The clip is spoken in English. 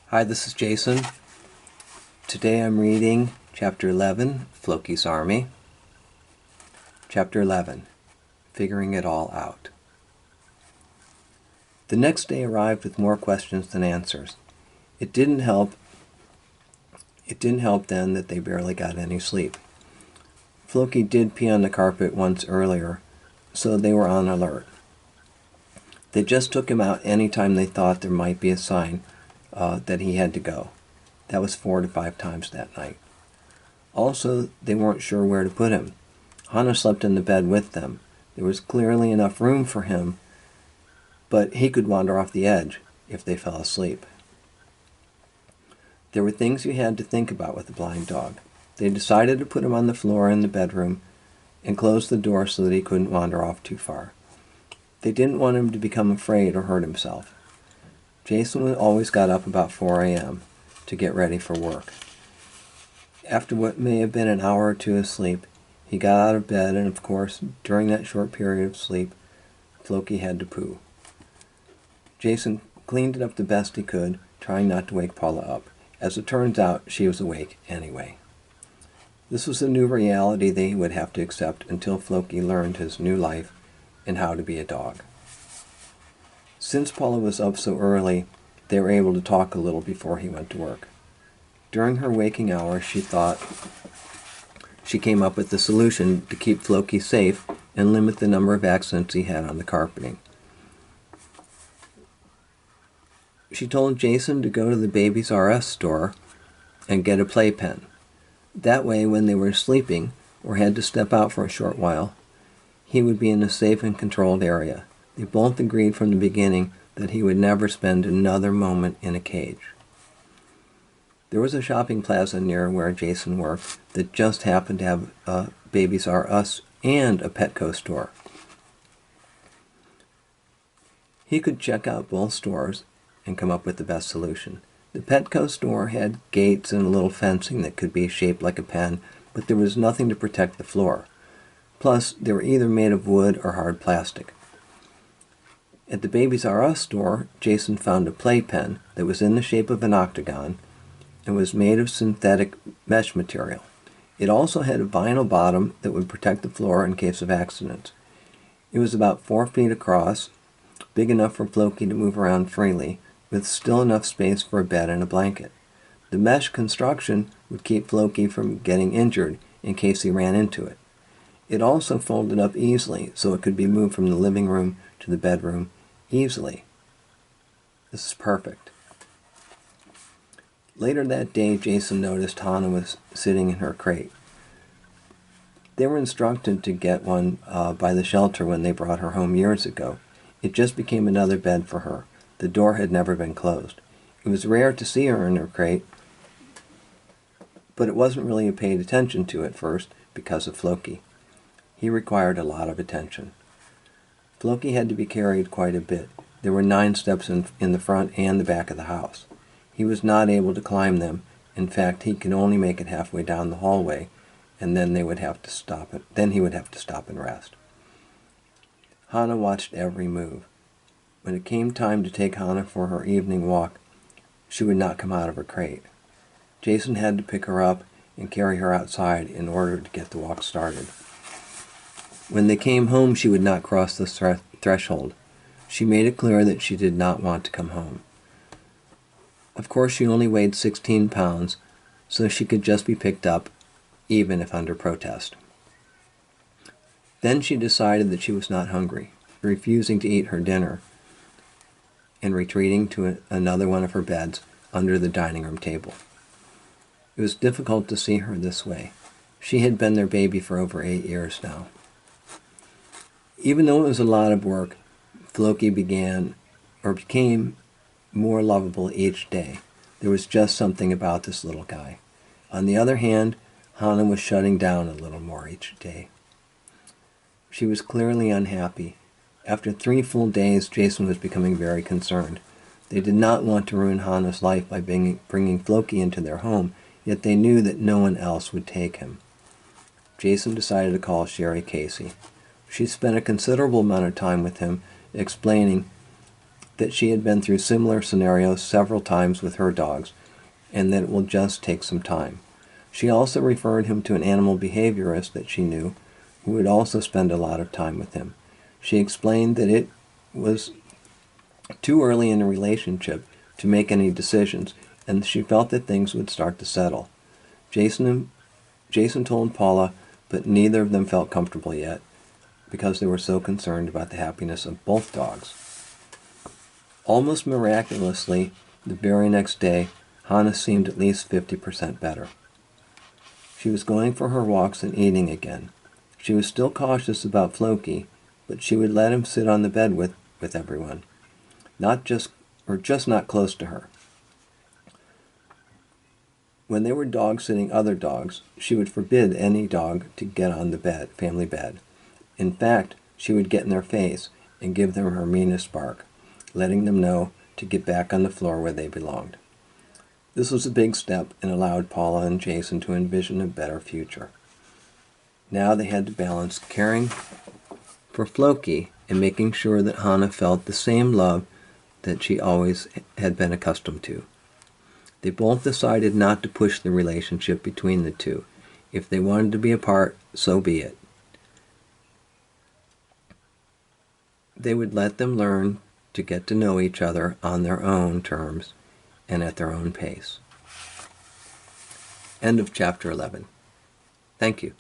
Hi, this is Jason. Today I'm reading Chapter 11, Floki's Army. Chapter 11, Figuring It All Out. The next day arrived with more questions than answers. It didn't help then that they barely got any sleep. Floki did pee on the carpet once earlier, so they were on alert. They just took him out any time they thought there might be a sign that he had to go. That was 4 to 5 times that night. Also, they weren't sure where to put him. Hana slept in the bed with them. There was clearly enough room for him, but he could wander off the edge if they fell asleep. There were things you had to think about with a blind dog. They decided to put him on the floor in the bedroom and close the door so that he couldn't wander off too far. They didn't want him to become afraid or hurt himself. Jason always got up about 4 a.m. to get ready for work. After what may have been an hour or two of sleep, he got out of bed, and of course, during that short period of sleep, Floki had to poo. Jason cleaned it up the best he could, trying not to wake Paula up. As it turns out, she was awake anyway. This was a new reality they would have to accept until Floki learned his new life and how to be a dog. Since Paula was up so early, they were able to talk a little before he went to work. During her waking hours, she thought she came up with a solution to keep Floki safe and limit the number of accidents he had on the carpeting. She told Jason to go to the Babies R Us store and get a playpen. That way, when they were sleeping or had to step out for a short while, he would be in a safe and controlled area. They both agreed from the beginning that he would never spend another moment in a cage. There was a shopping plaza near where Jason worked that just happened to have a Babies R Us and a Petco store. He could check out both stores and come up with the best solution. The Petco store had gates and a little fencing that could be shaped like a pen, but there was nothing to protect the floor. Plus, they were either made of wood or hard plastic. At the Babies R Us store, Jason found a playpen that was in the shape of an octagon and was made of synthetic mesh material. It also had a vinyl bottom that would protect the floor in case of accidents. It was about 4 feet across, big enough for Floki to move around freely, with still enough space for a bed and a blanket. The mesh construction would keep Floki from getting injured in case he ran into it. It also folded up easily so it could be moved from the living room to the bedroom easily. This is perfect. Later that day, Jason noticed Hana was sitting in her crate. They were instructed to get one by the shelter when they brought her home years ago. It just became another bed for her. The door had never been closed. It was rare to see her in her crate, but it wasn't really paid attention to at first because of Floki. He required a lot of attention. Floki had to be carried quite a bit. There were 9 steps in the front and the back of the house. He was not able to climb them. In fact, he could only make it halfway down the hallway, and then he would have to stop and rest. Hana watched every move. When it came time to take Hana for her evening walk, she would not come out of her crate. Jason had to pick her up and carry her outside in order to get the walk started. When they came home, she would not cross the threshold. She made it clear that she did not want to come home. Of course, she only weighed 16 pounds, so she could just be picked up, even if under protest. Then she decided that she was not hungry, refusing to eat her dinner, and retreating to another one of her beds under the dining room table. It was difficult to see her this way. She had been their baby for over 8 years now. Even though it was a lot of work, Floki became more lovable each day. There was just something about this little guy. On the other hand, Hana was shutting down a little more each day. She was clearly unhappy. After 3 full days, Jason was becoming very concerned. They did not want to ruin Hana's life by bringing Floki into their home, yet they knew that no one else would take him. Jason decided to call Sherry Casey. She spent a considerable amount of time with him, explaining that she had been through similar scenarios several times with her dogs, and that it will just take some time. She also referred him to an animal behaviorist that she knew, who would also spend a lot of time with him. She explained that it was too early in a relationship to make any decisions, and she felt that things would start to settle. Jason told Paula, but neither of them felt comfortable yet, because they were so concerned about the happiness of both dogs. Almost miraculously, the very next day, Hannah seemed at least 50% better. She was going for her walks and eating again. She was still cautious about Floki, but she would let him sit on the bed with everyone, just not close to her. When they were dog sitting other dogs, she would forbid any dog to get on the family bed. In fact, she would get in their face and give them her meanest bark, letting them know to get back on the floor where they belonged. This was a big step and allowed Paula and Jason to envision a better future. Now they had to balance caring for Floki and making sure that Hannah felt the same love that she always had been accustomed to. They both decided not to push the relationship between the two. If they wanted to be apart, so be it. They would let them learn to get to know each other on their own terms and at their own pace. End of chapter 11. Thank you.